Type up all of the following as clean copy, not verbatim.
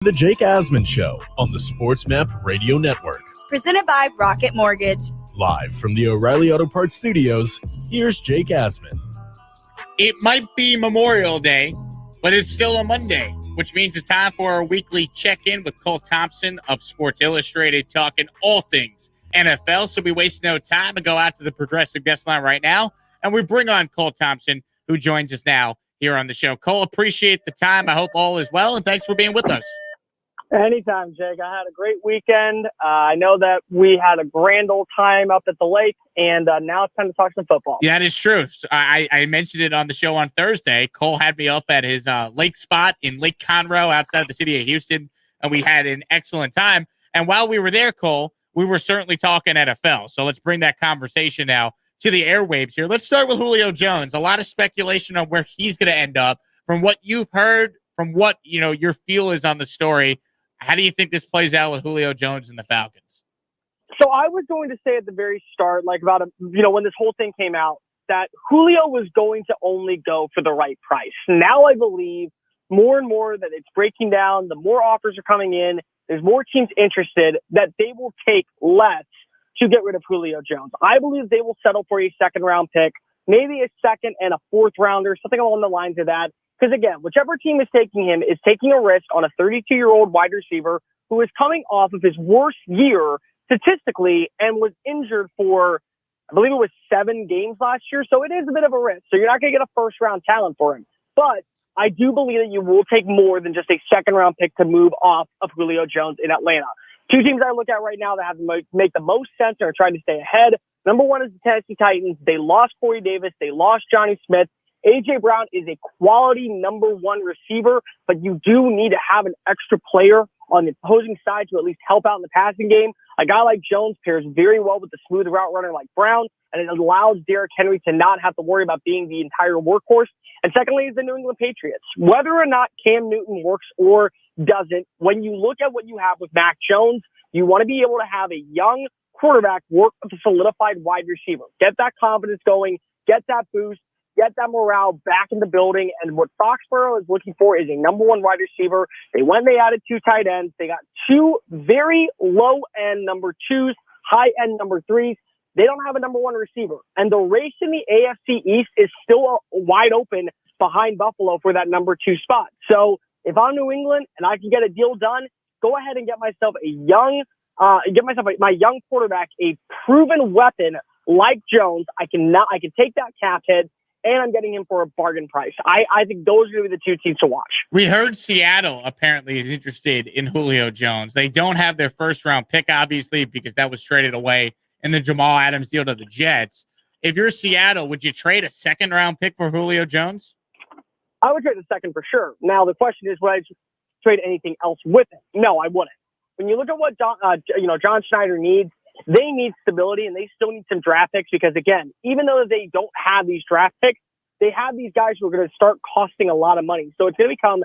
The Jake Asman Show on the SportsMap Radio Network. Presented by Rocket Mortgage. Live from the O'Reilly Auto Parts Studios, here's Jake Asman. It might be Memorial Day, but it's still a Monday, which means it's time for our weekly check-in with Cole Thompson of Sports Illustrated, talking all things NFL. So we waste no time and go out to the Progressive guest line right now, and we bring on Cole Thompson, who joins us now here on the show. Cole, appreciate the time. I hope all is well, and thanks for being with us. Anytime, Jake. I had a great weekend. I know that we had a grand old time up at the lake, and now it's time to talk some football. Yeah, that is true. So I mentioned it on the show on Thursday. Cole had me up at his lake spot in Lake Conroe outside the city of Houston, and we had an excellent time. And while we were there, Cole, we were certainly talking NFL. So let's bring that conversation now to the airwaves here. Let's start with Julio Jones. A lot of speculation on where he's going to end up. From what you've heard, from what your feel is on the story, how do you think this plays out with Julio Jones and the Falcons? So I was going to say at the very start, like when this whole thing came out, that Julio was going to only go for the right price. Now I believe more and more that it's breaking down. The more offers are coming in, there's more teams interested, that they will take less to get rid of Julio Jones. I believe they will settle for a second-round pick, maybe a second and a fourth-rounder, something along the lines of that. Because, again, whichever team is taking him is taking a risk on a 32-year-old wide receiver who is coming off of his worst year statistically and was injured for, I believe it was 7 games last year. So it is a bit of a risk. So you're not going to get a first-round talent for him. But I do believe that you will take more than just a second-round pick to move off of Julio Jones in Atlanta. Two teams I look at right now that have to make the most sense and are trying to stay ahead. Number one is the Tennessee Titans. They lost Corey Davis. They lost Johnny Smith. A.J. Brown is a quality number one receiver, but you do need to have an extra player on the opposing side to at least help out in the passing game. A guy like Jones pairs very well with the smooth route runner like Brown, and it allows Derrick Henry to not have to worry about being the entire workhorse. And secondly is the New England Patriots. Whether or not Cam Newton works or doesn't, when you look at what you have with Mac Jones, you want to be able to have a young quarterback work with a solidified wide receiver. Get that confidence going, get that boost, get that morale back in the building. And what Foxborough is looking for is a number one wide receiver. They added 2 tight ends. They got 2 very low-end number 2s, high-end number 3s. They don't have a number one receiver. And the race in the AFC East is still wide open behind Buffalo for that number 2 spot. So if I'm New England and I can get a deal done, go ahead and get myself my young quarterback, a proven weapon like Jones. I can take that cap hit, and I'm getting him for a bargain price. I think those are going to be the 2 teams to watch. We heard Seattle apparently is interested in Julio Jones. They don't have their first-round pick, obviously, because that was traded away in the Jamal Adams deal to the Jets. If you're Seattle, would you trade a second-round pick for Julio Jones? I would trade a second for sure. Now, the question is, would I trade anything else with it? No, I wouldn't. When you look at what John Schneider needs, they need stability, and they still need some draft picks because, again, even though they don't have these draft picks, they have these guys who are going to start costing a lot of money. So it's going to become,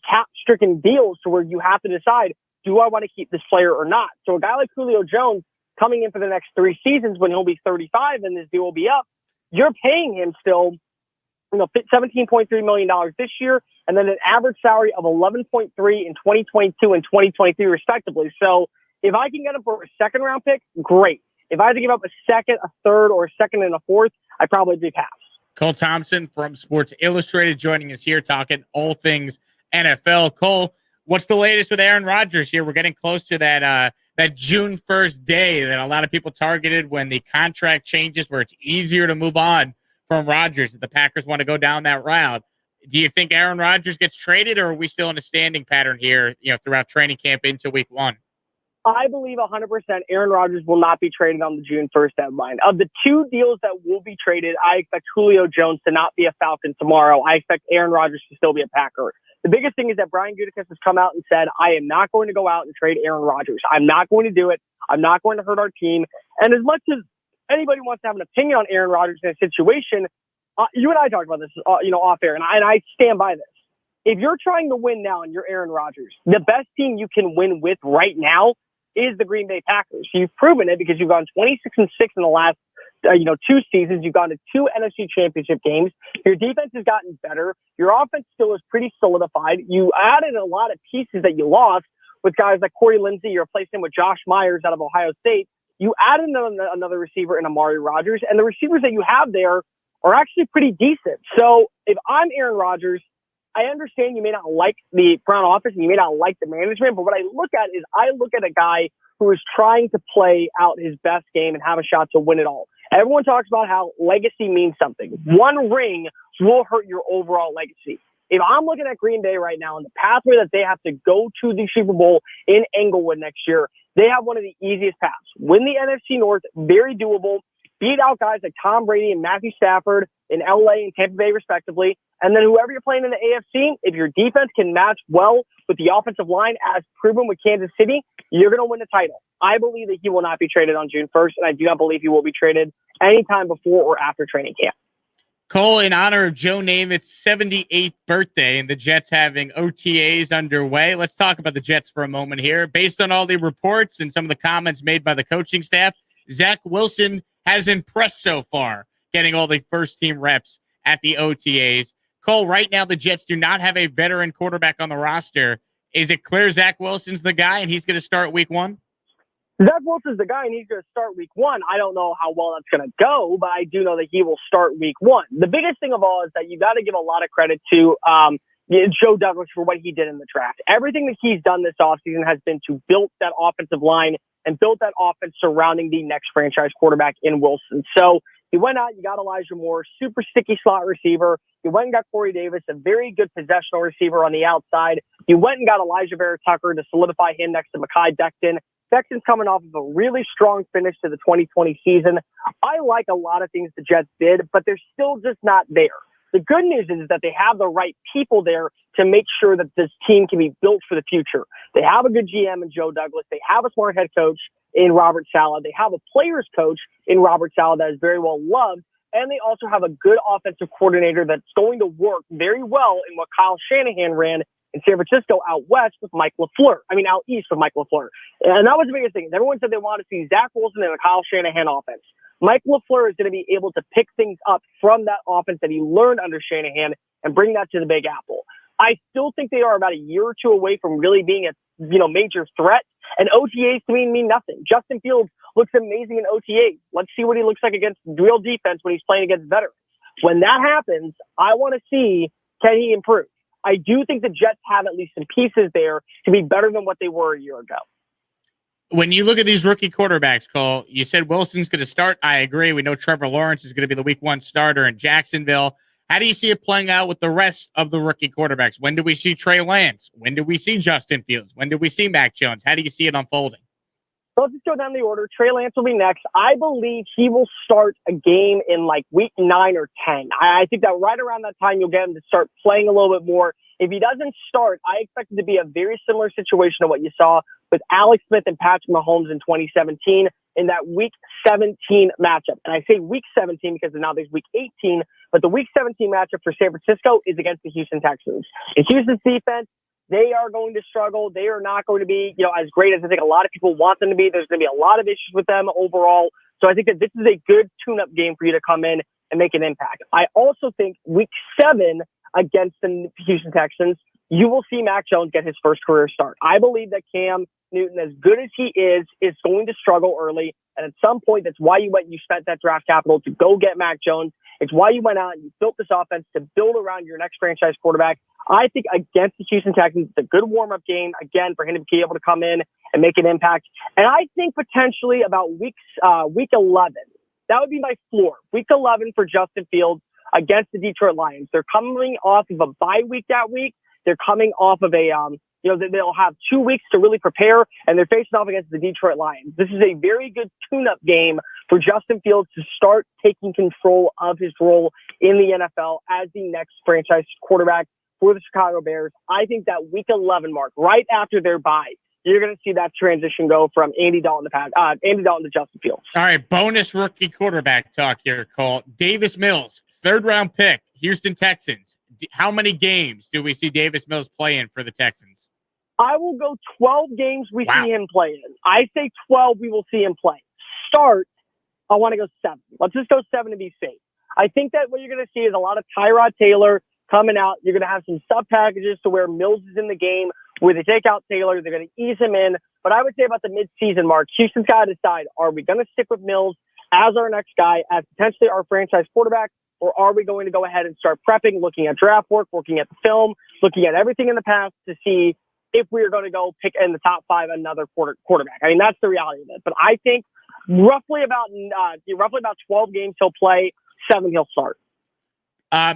cap-stricken deals to where you have to decide, do I want to keep this player or not? So a guy like Julio Jones coming in for the next 3 seasons when he'll be 35 and this deal will be up, you're paying him still, $17.3 million this year, and then an average salary of $11.3 in 2022 and 2023 respectively. So if I can get him for a second-round pick, great. If I had to give up a second, a third, or a second and a fourth, I'd probably do pass. Cole Thompson from Sports Illustrated joining us here talking all things NFL. Cole, what's the latest with Aaron Rodgers here? We're getting close to that June 1st day that a lot of people targeted when the contract changes where it's easier to move on from Rodgers if the Packers want to go down that route. Do you think Aaron Rodgers gets traded, or are we still in a standing pattern here, throughout training camp into week 1? I believe 100% Aaron Rodgers will not be traded on the June 1st deadline. Of the 2 deals that will be traded, I expect Julio Jones to not be a Falcon tomorrow. I expect Aaron Rodgers to still be a Packer. The biggest thing is that Brian Gutekunst has come out and said, I am not going to go out and trade Aaron Rodgers. I'm not going to do it. I'm not going to hurt our team. And as much as anybody wants to have an opinion on Aaron Rodgers in a situation, you and I talked about this, off air, and I stand by this. If you're trying to win now and you're Aaron Rodgers, the best team you can win with right now is the Green Bay Packers. You've proven it because you've gone 26-6 in the last 2 seasons. You've gone to 2 NFC championship games. Your defense has gotten better. Your offense still is pretty solidified. You added a lot of pieces that you lost with guys like Corey Lindsey. You replaced him with Josh Myers out of Ohio State. You added another receiver in Amari Rodgers, and the receivers that you have there are actually pretty decent. So if I'm Aaron Rodgers, I understand you may not like the front office and you may not like the management, but what I look at is I look at a guy who is trying to play out his best game and have a shot to win it all. Everyone talks about how legacy means something. One ring will hurt your overall legacy. If I'm looking at Green Bay right now and the pathway that they have to go to the Super Bowl in Englewood next year, they have one of the easiest paths. Win the NFC North, very doable. Beat out guys like Tom Brady and Matthew Stafford in LA and Tampa Bay, respectively. And then whoever you're playing in the AFC, if your defense can match well with the offensive line as proven with Kansas City, you're going to win the title. I believe that he will not be traded on June 1st, and I do not believe he will be traded anytime before or after training camp. Cole, in honor of Joe Namath's 78th birthday and the Jets having OTAs underway, let's talk about the Jets for a moment here. Based on all the reports and some of the comments made by the coaching staff, Zach Wilson has impressed so far, getting all the first-team reps at the OTAs. Cole, right now the Jets do not have a veteran quarterback on the roster. Is it clear Zach Wilson's the guy and he's going to start week 1? Zach Wilson's the guy, and he's going to start week 1. I don't know how well that's going to go, but I do know that he will start week 1. The biggest thing of all is that you got to give a lot of credit to Joe Douglas for what he did in the draft. Everything that he's done this offseason has been to build that offensive line and build that offense surrounding the next franchise quarterback in Wilson. So he went out, you got Elijah Moore, super sticky slot receiver. You went and got Corey Davis, a very good possessional receiver on the outside. You went and got Elijah Vera Tucker to solidify him next to Mekhi Becton. Becton's coming off of a really strong finish to the 2020 season. I like a lot of things the Jets did, but they're still just not there. The good news is that they have the right people there to make sure that this team can be built for the future. They have a good GM in Joe Douglas. They have a smart head coach in Robert Saleh. They have a players coach in Robert Saleh that is very well loved. And they also have a good offensive coordinator that's going to work very well in what Kyle Shanahan ran in San Francisco out west with Mike LaFleur. Out east with Mike LaFleur. And that was the biggest thing. Everyone said they wanted to see Zach Wilson in a Kyle Shanahan offense. Mike LaFleur is going to be able to pick things up from that offense that he learned under Shanahan and bring that to the Big Apple. I still think they are about a year or two away from really being a major threat. And OTAs to me mean nothing. Justin Fields looks amazing in OTAs. Let's see what he looks like against real defense when he's playing against veterans. When that happens, I want to see, can he improve? I do think the Jets have at least some pieces there to be better than what they were a year ago. When you look at these rookie quarterbacks, Cole, you said Wilson's going to start. I agree. We know Trevor Lawrence is going to be the week 1 starter in Jacksonville. How do you see it playing out with the rest of the rookie quarterbacks? When do we see Trey Lance? When do we see Justin Fields? When do we see Mac Jones? How do you see it unfolding? So let's just go down the order. Trey Lance will be next. I believe he will start a game in like week 9 or 10. I think that right around that time, you'll get him to start playing a little bit more. If he doesn't start, I expect it to be a very similar situation to what you saw with Alex Smith and Patrick Mahomes in 2017 in that week 17 matchup. And I say week 17 because now there's week 18, but the week 17 matchup for San Francisco is against the Houston Texans. In Houston's defense, they are going to struggle. They are not going to be, as great as I think a lot of people want them to be. There's going to be a lot of issues with them overall. So I think that this is a good tune-up game for you to come in and make an impact. I also think week 7 against the Houston Texans, you will see Mac Jones get his first career start. I believe that Cam Newton, as good as he is going to struggle early. And at some point, that's why you spent that draft capital to go get Mac Jones. It's why you went out and you built this offense to build around your next franchise quarterback. I think against the Houston Texans, it's a good warm-up game, again, for him to be able to come in and make an impact. And I think potentially about week 11, that would be my floor. Week 11 for Justin Fields against the Detroit Lions. They're coming off of a bye week that week. They're coming off of they'll have 2 weeks to really prepare, and they're facing off against the Detroit Lions. This is a very good tune-up game for Justin Fields to start taking control of his role in the NFL as the next franchise quarterback for the Chicago Bears. I think that week 11 mark, right after their bye, you're going to see that transition go from Andy Dalton to Justin Fields. All right, bonus rookie quarterback talk here, Cole. Davis Mills, 3rd-round pick, Houston Texans. How many games do we see Davis Mills play in for the Texans? I will go 12 games we see him play in. I say 12 we will see him play. Start I want to go 7. Let's just go 7 to be safe. I think that what you're going to see is a lot of Tyrod Taylor coming out. You're going to have some sub packages to where Mills is in the game, where they take out Taylor. They're going to ease him in. But I would say about the midseason mark, Houston's got to decide, are we going to stick with Mills as our next guy, as potentially our franchise quarterback, or are we going to go ahead and start prepping, looking at draft work, looking at the film, looking at everything in the past to see if we're going to go pick in the top 5 another quarterback? I mean, that's the reality of it. But I think roughly about 12 games he'll play, 7 he'll start.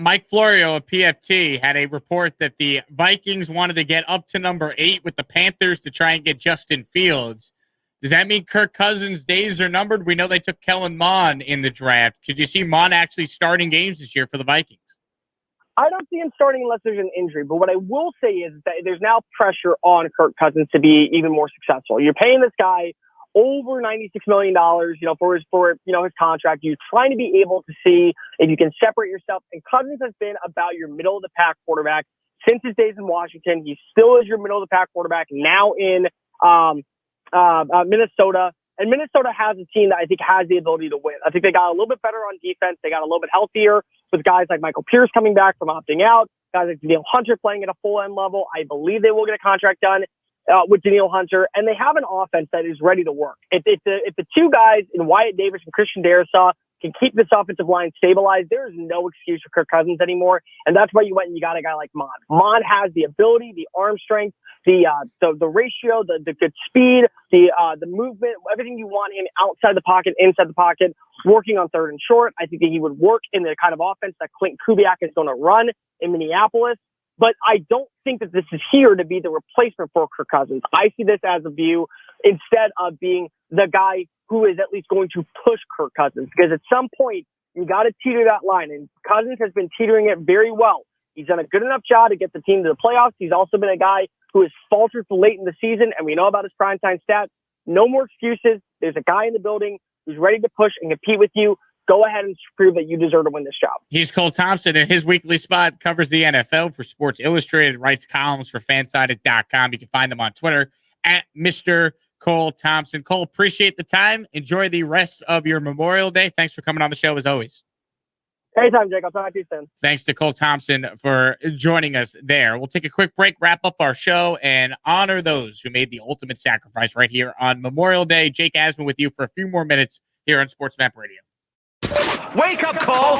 Mike Florio of PFT had a report that the Vikings wanted to get up to number 8 with the Panthers to try and get Justin Fields. Does that mean Kirk Cousins' days are numbered? We know they took Kellen Mond in the draft. Could you see Mond actually starting games this year for the Vikings? I don't see him starting unless there's an injury. But what I will say is that there's now pressure on Kirk Cousins to be even more successful. You're paying this guy over $96 million, for his contract. You're trying to be able to see if you can separate yourself. And Cousins has been about your middle of the pack quarterback since his days in Washington. He still is your middle of the pack quarterback now in Minnesota. And Minnesota has a team that I think has the ability to win. I think they got a little bit better on defense. They got a little bit healthier with guys like Michael Pierce coming back from opting out, guys like Daniel Hunter playing at a full end level. I believe they will get a contract done with Daniel Hunter, and they have an offense that is ready to work. If the two guys in Wyatt Davis and Christian Darrisaw can keep this offensive line stabilized, there is no excuse for Kirk Cousins anymore, and that's why you went and you got a guy like Mond. Mond has the ability, the arm strength, the ratio, the good speed, the movement, everything you want him outside the pocket, inside the pocket, working on third and short. I think that he would work in the kind of offense that Clint Kubiak is going to run in Minneapolis. But I don't think that this is here to be the replacement for Kirk Cousins. I see this as a view instead of being the guy who is at least going to push Kirk Cousins. Because at some point, you got to teeter that line. And Cousins has been teetering it very well. He's done a good enough job to get the team to the playoffs. He's also been a guy who has faltered late in the season. And we know about his primetime stats. No more excuses. There's a guy in the building who's ready to push and compete with you. Go ahead and prove that you deserve to win this job. He's Cole Thompson, and his weekly spot covers the NFL for Sports Illustrated, writes columns for fansided.com. You can find him on Twitter at Mr. Cole Thompson. Cole, appreciate the time. Enjoy the rest of your Memorial Day. Thanks for coming on the show as always. Anytime, Jake. I'll talk to you soon. Thanks to Cole Thompson for joining us there. We'll take a quick break, wrap up our show, and honor those who made the ultimate sacrifice right here on Memorial Day. Jake Asman with you for a few more minutes here on Sports Map Radio. Wake up call.